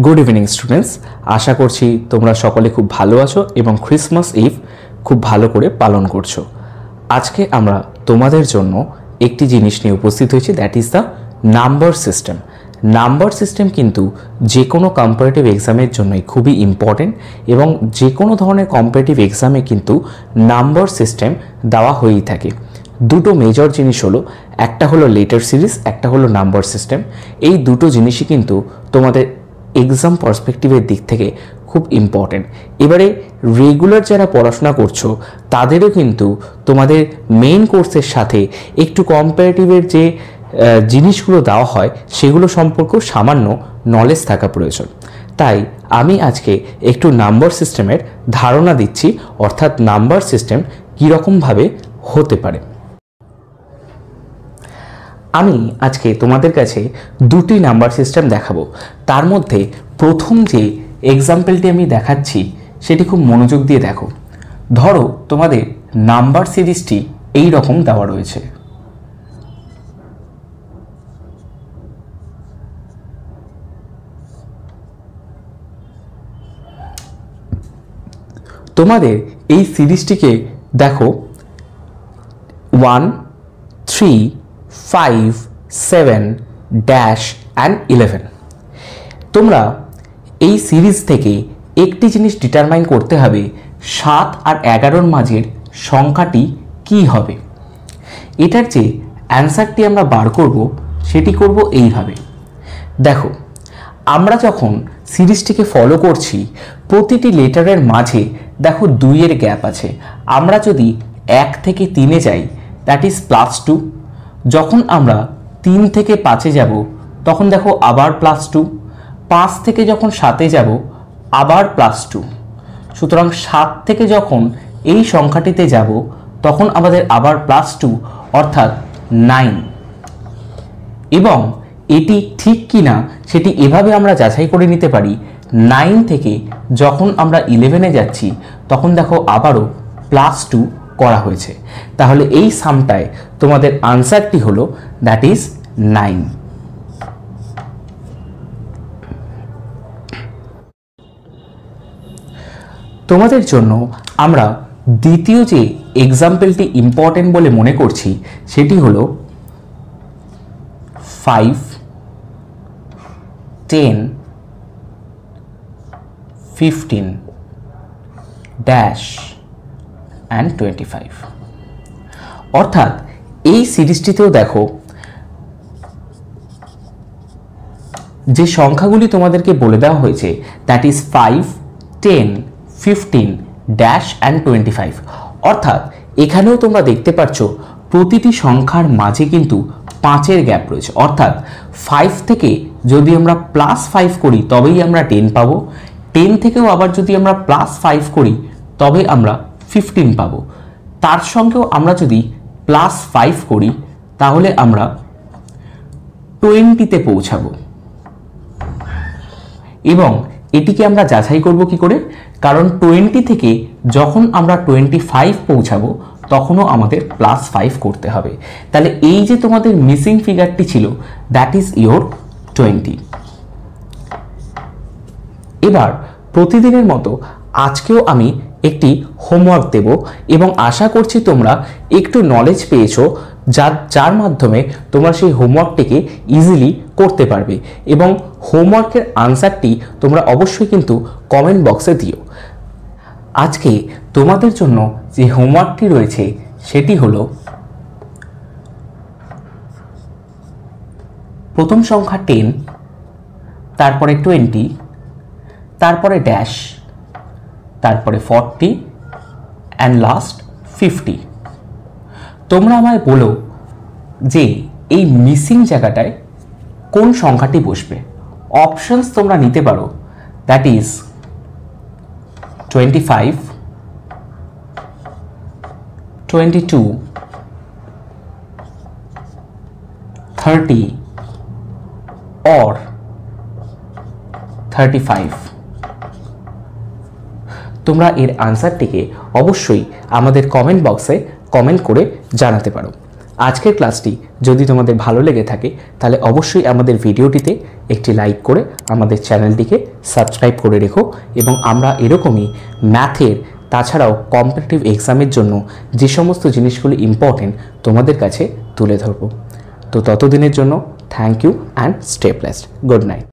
Good evening students, আশা করছি তোমরা সকলে খুব ভালো আছো এবং ক্রিসমাস ইভ খুব ভালো করে পালন করছো। আজকে আমরা তোমাদের জন্য একটি জিনিস নিয়ে উপস্থিত হয়েছি, that is the number system. Number system কিন্তু যে কোনো কম্পারেটিভ এক্সামের জন্যই খুবই ইম্পর্টেন্ট এবং যে কোনো ধরনের কম্পারেটিভ এক্সামে কিন্তু নাম্বার সিস্টেম দেওয়া হয়েই থাকে। দুটো মেজর জিনিস হলো, একটা হলো লেটার সিরিজ, একটা হলো নাম্বার সিস্টেম। এই দুটো জিনিসই কিন্তু তোমাদের এক্সাম পার্সপেক্টিভের দিক থেকে খুব ইম্পর্টেন্ট। এবারে রেগুলার যারা পড়াশোনা করছো তাদেরও কিন্তু তোমাদের মেইন কোর্সের সাথে একটু কম্পারেটিভের যে জিনিসগুলো দেওয়া হয় সেগুলো সম্পর্কেও সামান্য নলেজ থাকা প্রয়োজন। তাই আমি আজকে একটু নাম্বার সিস্টেমের ধারণা দিচ্ছি, অর্থাৎ নাম্বার সিস্টেম কীরকমভাবে হতে পারে। আমি আজকে তোমাদের কাছে দুটি নাম্বার সিস্টেম দেখাবো। তার মধ্যে প্রথম যে এক্সাম্পলটি আমি দেখাচ্ছি সেটি খুব মনোযোগ দিয়ে দেখো। ধরো তোমাদের নাম্বার সিরিজটি এই রকম দেওয়া রয়েছে। তোমাদের এই সিরিজটিকে দেখো 1, 3, 5, 7, ড্যাশ অ্যান্ড 11। তোমরা এই সিরিজ থেকে একটি জিনিস ডিটারমাইন করতে হবে, 7 আর 11-র মাঝের সংখ্যাটি কি হবে। এটার যে অ্যান্সারটি আমরা বার করব সেটি করব এইভাবে। দেখো, আমরা যখন সিরিজটিকে ফলো করছি প্রতিটি লেটারের মাঝে দেখো 2-এর গ্যাপ আছে। আমরা যদি 1 থেকে 3-এ যাই দ্যাট ইজ +2। যখন আমরা 3 থেকে 5-এ যাব তখন দেখো আবার +2। 5 থেকে যখন 7-এ যাব আবার +2। সুতরাং 7 থেকে যখন এই সংখ্যাটিতে যাব তখন আমাদের আবার +2 অর্থাৎ 9। এবং এটি ঠিক কি না সেটি এভাবে আমরা যাচাই করে নিতে পারি। 9 থেকে যখন আমরা 11-এ যাচ্ছি তখন দেখো আবারও +2 করা হয়েছে। তাহলে এই সামটায় তোমাদের আনসারটি হলো দ্যাট ইজ 9। তোমাদের জন্য আমরা দ্বিতীয় যে এক্সাম্পলটি ইম্পর্টেন্ট বলে মনে করছি সেটি হলো 5, 10, 15, ড্যাশ অ্যান্ড 25। অর্থাৎ এই সিরিজটিতেও দেখো যে সংখ্যাগুলি তোমাদেরকে বলে দেওয়া হয়েছে দ্যাট ইজ 5, 10, 15, ড্যাশ অ্যান্ড 25। অর্থাৎ এখানেও তোমরা দেখতে পাচ্ছ প্রতিটি সংখ্যার মাঝে কিন্তু 5-এর গ্যাপ রয়েছে। অর্থাৎ 5 থেকে যদি আমরা +5 করি তবেই আমরা 10 পাবো। 10 থেকেও আবার যদি আমরা +5 করি তবে আমরা 15 পাবো। তার সঙ্গেও আমরা যদি +5 করি তাহলে আমরা 20-তে পৌঁছাবো। এবং এটিকে আমরা যাচাই করব কি করে, কারণ 20 থেকে যখন আমরা 25 পৌঁছাবো তখনও আমাদের +5 করতে হবে। তাহলে এই যে তোমাদের মিসিং ফিগারটি ছিল দ্যাট ইজ ইয়োর 20। এবার প্রতিদিনের মতো আজকেও আমি একটি হোমওয়ার্ক দেব এবং আশা করছি তোমরা একটু নলেজ পেয়েছো যার মাধ্যমে তোমরা সেই হোমওয়ার্কটিকে ইজিলি করতে পারবে। এবং হোমওয়ার্কের আনসারটি তোমরা অবশ্যই কিন্তু কমেন্ট বক্সে দিও। আজকে তোমাদের জন্য যে হোমওয়ার্কটি রয়েছে সেটি হলো প্রথম সংখ্যা 10, তারপরে 20, তারপরে ড্যাশ, তারপরে 40 অ্যান্ড লাস্ট 50। তোমরা আমায় বলো যে এই মিসিং জায়গাটায় কোন সংখ্যাটি বসবে। অপশনস তোমরা নিতে পারো, দ্যাট ইজ 25, 22, 30 or 35। তোমরা এর আনসারটিকে অবশ্যই আমাদের কমেন্ট বক্সে কমেন্ট করে জানাতে পারো। আজকের ক্লাসটি যদি তোমাদের ভালো লেগে থাকে তাহলে অবশ্যই আমাদের ভিডিওটিতে একটি লাইক করে আমাদের চ্যানেলটিকে সাবস্ক্রাইব করে রেখো এবং আমরা এরকমই ম্যাথের তাছাড়াও কম্পিটিটিভ এক্সামের জন্য যে সমস্ত জিনিসগুলো ইম্পর্টেন্ট তোমাদের কাছে তুলে ধরবো। তো ততদিনের জন্য thank you and stay blessed. Good night.